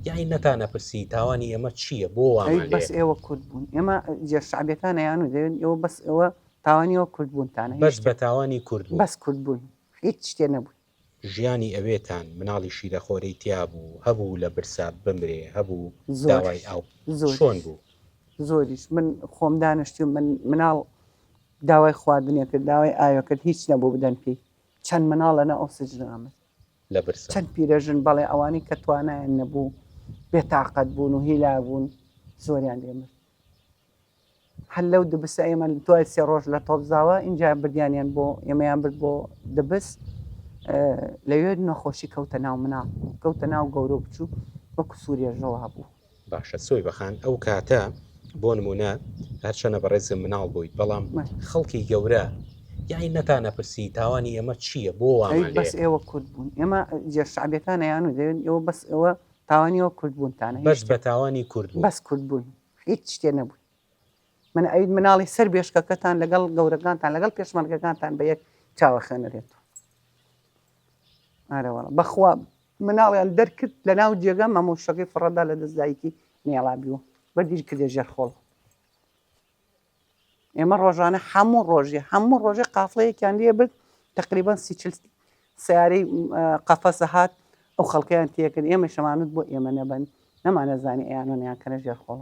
یاین نەتانەپرسی تاوانی ئێمە چییە بۆ ئەی وامان بەس لێ ئێوە کورد بوون ئێمە جێر شعبەکان یان و دەوێن ئێوە بەس ئەوە تاوانیەوە کورد بوونتانە بەس بە تاوانی کورد بوو بەس کورد بوون هیچ شتێ نەبوو ژیانی ئەوێتان مناڵی شیرەخۆرەی تیا بوو هەبوو لە برسات بمرێ هەبوو زۆر داوای ئەو زۆر چۆن بوو زۆریش من خۆم دانیشتی و مناڵ داوای خواردنیە کرد داوای ئاوە کرد هیچ نەبوو بدەن پێی چەند مناڵەنە ئەو سجنامت لە برسات چەند پیرەژن بەڵێ ئەوانی کە توانایان نەبوو بێتاقەت بوون و هیلا بوون زۆریان لێمرد هەر لەو دبسە ئێمە دوای سێ ڕۆژ لە تۆپزاوە اینجا بردیانیان بۆ ئێمەیان برد بۆ دەبست لەوێ نەخۆشی کەوتە ناو مناڵ کەوتە ناو گەورە بچوو وەکو سووریێژەوە هەبوو باشە سۆی بەخان ئەو کاتە بۆ نمونە هەرچەنە بەڕێزم مناڵ بوویت بەڵام خەڵکی گەورە یاین نەتانەپرسی تاوانی ئێمە چییە بۆ وامان لێ بەس ئێوە کورد بوون ئێمە جێر شعبەکانە یان و دەوێن ئێوە بەس ئەوە تاوانیەوە کورد بوونتانە بەس بە تاوانی کورد بوو بەس کورد بوون هیچ شتێ نەبوو من ئەوید مناڵی سەر بێشکەکەتان لەگەڵ گەورەکانتان لەگەڵ پێشمەرگەکانتان بە یەک چاوە خوێنەرێتەوە ئارەوەڵە بەخوا مناڵیان دەرکرد لە ناو جێگە مەمۆشەکەی فڕەدا لە دەستدایکی نێڵابیوە بەردیر کردێ ژێرخۆڵ ئێمە ڕۆژانە هەموو ڕۆژێ قافڵەیەکیان لێ برد تقریبان سیارەی قەفەسە هات ئەو خەڵکەیان تێکرد ئێمە شەمانوت بۆ ئێمە نەبن نەمانەزانی ئەیانۆنیان کەنە ژێرخۆڵ